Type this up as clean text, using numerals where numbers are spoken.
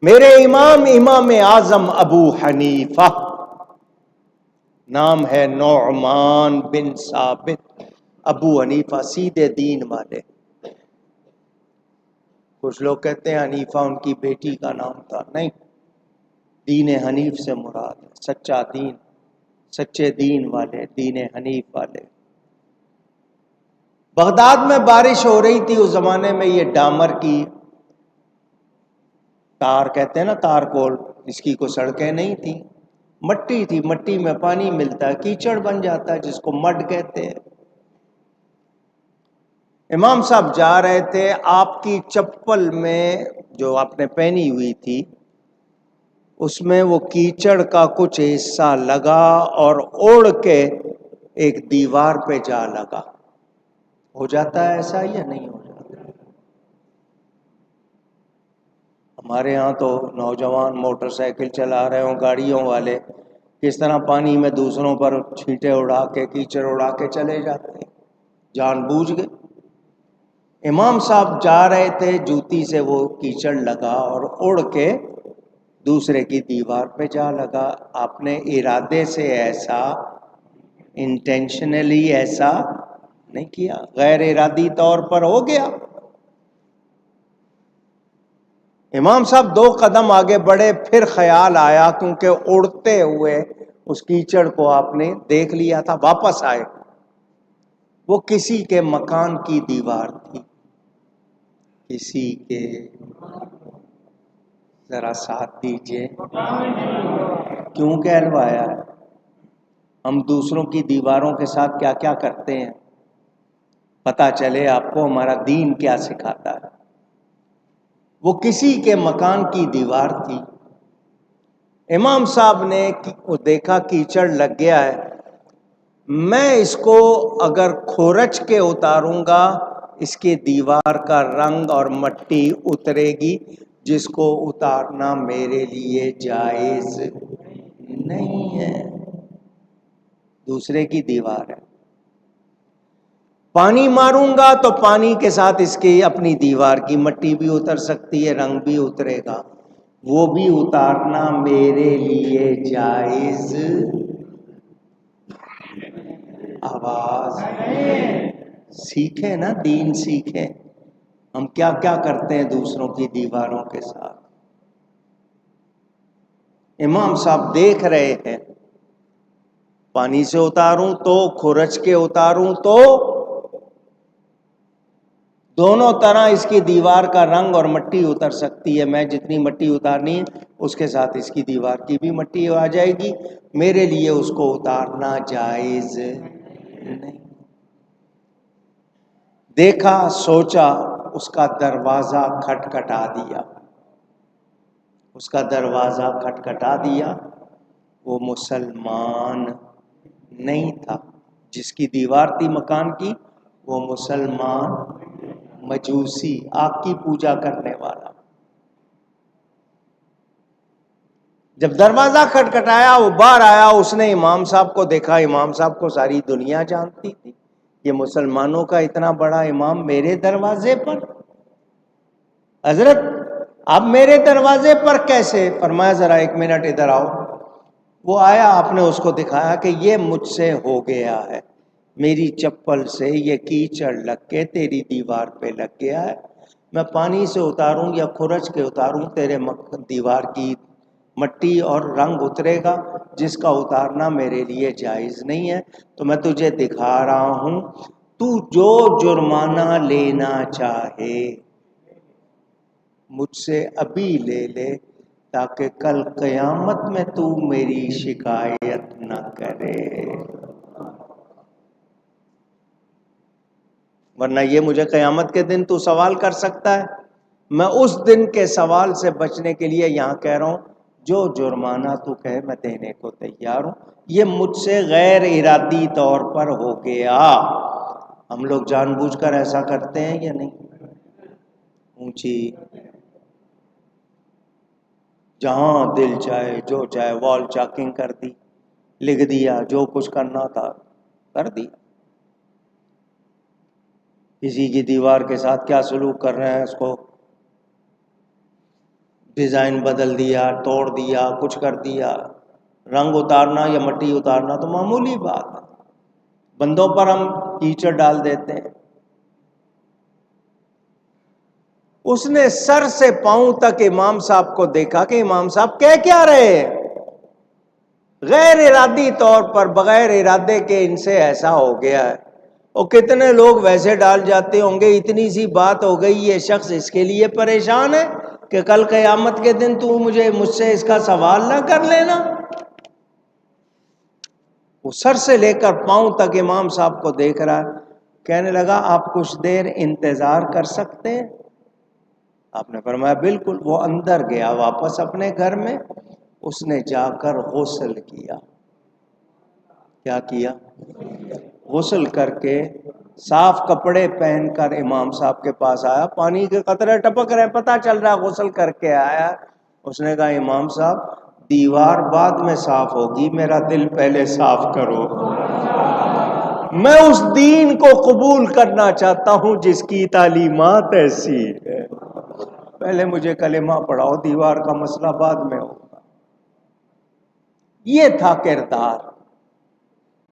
میرے امام امام اعظم ابو حنیفہ، نام ہے نعمان بن ثابت، ابو حنیفہ سیدھے دین والے۔ کچھ لوگ کہتے ہیں حنیفہ ان کی بیٹی کا نام تھا، نہیں، دین حنیف سے مراد ہے سچا دین، سچے دین والے، دین حنیف والے۔ بغداد میں بارش ہو رہی تھی اس زمانے میں، یہ ڈامر کی تار کہتے ہیں نا، تار کول، جس کی کوئی سڑکیں نہیں تھی، مٹی تھی، مٹی میں پانی ملتا ہے، کیچڑ بن جاتا ہے جس کو مڈ کہتے ہیں۔ امام صاحب جا رہے تھے، آپ کی چپل میں جو آپ نے پہنی ہوئی تھی اس میں وہ کیچڑ کا کچھ حصہ لگا اور اڑ کے ایک دیوار پہ جا لگا۔ ہو جاتا ہے ایسا یا نہیں ہو جاتا؟ ہمارے ہاں تو نوجوان موٹر سائیکل چلا رہے ہوں، گاڑیوں والے، کس طرح پانی میں دوسروں پر چھینٹے اڑا کے، کیچڑ اڑا کے چلے جاتے ہیں، جان بوجھ گئے۔ امام صاحب جا رہے تھے، جوتی سے وہ کیچڑ لگا اور اڑ کے دوسرے کی دیوار پہ جا لگا۔ آپ نے ارادے سے ایسا، انٹینشنلی ایسا نہیں کیا، غیر ارادی طور پر ہو گیا۔ امام صاحب 2 قدم آگے بڑھے، پھر خیال آیا، کیونکہ اڑتے ہوئے اس کیچڑ کو آپ نے دیکھ لیا تھا، واپس آئے، وہ کسی کے مکان کی دیوار تھی، کسی کے، ذرا ساتھ دیجئے، کیوں کہلوایا ہے؟ ہم دوسروں کی دیواروں کے ساتھ کیا کیا کرتے ہیں، پتہ چلے آپ کو ہمارا دین کیا سکھاتا ہے۔ وہ کسی کے مکان کی دیوار تھی۔ امام صاحب نے دیکھا کیچڑ لگ گیا ہے، میں اس کو اگر کھورچ کے اتاروں گا اس کے دیوار کا رنگ اور مٹی اترے گی، جس کو اتارنا میرے لیے جائز نہیں ہے، دوسرے کی دیوار ہے۔ پانی ماروں گا تو پانی کے ساتھ اس کی اپنی دیوار کی مٹی بھی اتر سکتی ہے، رنگ بھی اترے گا، وہ بھی اتارنا میرے لیے جائز۔ آواز سیکھیں نا، دین سیکھیں۔ ہم کیا کیا کرتے ہیں دوسروں کی دیواروں کے ساتھ۔ امام صاحب دیکھ رہے ہیں، پانی سے اتاروں تو، کھرچ کے اتاروں تو، دونوں طرح اس کی دیوار کا رنگ اور مٹی اتر سکتی ہے۔ میں جتنی مٹی اتارنی اس کے ساتھ اس کی دیوار کی بھی مٹی آ جائے گی، میرے لیے اس کو اتارنا جائز نہیں۔ دیکھا، سوچا، اس کا دروازہ کھٹکھٹا دیا، اس کا دروازہ کھٹکھٹا دیا۔ وہ مسلمان نہیں تھا، جس کی دیوار تھی مکان کی، وہ مسلمان مجوسی، آگ کی پوجا کرنے والا۔ جب دروازہ کھٹکھٹایا، وہ باہر آیا، اس نے امام صاحب کو دیکھا۔ امام صاحب کو ساری دنیا جانتی تھی، یہ مسلمانوں کا اتنا بڑا امام میرے دروازے پر، حضرت آپ میرے دروازے پر کیسے؟ فرمایا ذرا 1 منٹ ادھر آؤ۔ وہ آیا، آپ نے اس کو دکھایا کہ یہ مجھ سے ہو گیا ہے، میری چپل سے یہ کیچڑ لگ کے تیری دیوار پہ لگ گیا ہے، میں پانی سے اتاروں یا کھرچ کے اتاروں، تیرے دیوار کی مٹی اور رنگ اترے گا، جس کا اتارنا میرے لیے جائز نہیں ہے۔ تو میں تجھے دکھا رہا ہوں، تو جو جرمانہ لینا چاہے مجھ سے ابھی لے لے، تاکہ کل قیامت میں تو میری شکایت نہ کرے، ورنہ یہ مجھے قیامت کے دن تو سوال کر سکتا ہے۔ میں اس دن کے سوال سے بچنے کے لیے یہاں کہہ رہا ہوں، جو جرمانہ تو کہے میں دینے کو تیار ہوں، یہ مجھ سے غیر ارادی طور پر ہو گیا۔ ہم لوگ جان بوجھ کر ایسا کرتے ہیں یا نہیں؟ اونچی، جہاں دل چاہے جو چاہے وال چاکنگ کر دی، لکھ دیا، جو کچھ کرنا تھا کر دیا۔ کسی کی دیوار کے ساتھ کیا سلوک کر رہے ہیں، اس کو ڈیزائن بدل دیا، توڑ دیا، کچھ کر دیا. رنگ اتارنا یا مٹی اتارنا تو معمولی بات ہے. بندوں پر ہم کیچڑ ڈال دیتے ہیں. اس نے سر سے پاؤں تک امام صاحب کو دیکھا کہ امام صاحب کہہ کیا رہے ہیں. غیر ارادی طور پر، بغیر ارادے کے ان سے ایسا ہو گیا ہے. اور کتنے لوگ ویسے ڈال جاتے ہوں گے، اتنی سی بات ہو گئی، یہ شخص اس کے لیے پریشان ہے کہ کل قیامت کے دن تو مجھ سے اس کا سوال نہ کر لینا. وہ سر سے لے کر پاؤں تک امام صاحب کو دیکھ رہا ہے. کہنے لگا آپ کچھ دیر انتظار کر سکتے ہیں؟ آپ نے فرمایا بالکل. وہ اندر گیا واپس اپنے گھر میں. اس نے جا کر غسل کیا. کیا کیا؟ غسل کر کے صاف کپڑے پہن کر امام صاحب کے پاس آیا. پانی کے قطرے ٹپک رہے، پتہ چل رہا غسل کر کے آیا. اس نے کہا امام صاحب دیوار بعد میں صاف ہوگی، میرا دل پہلے صاف کرو. میں اس دین کو قبول کرنا چاہتا ہوں جس کی تعلیمات ایسی ہے. پہلے مجھے کلمہ پڑھاؤ، دیوار کا مسئلہ بعد میں ہوگا. یہ تھا کردار.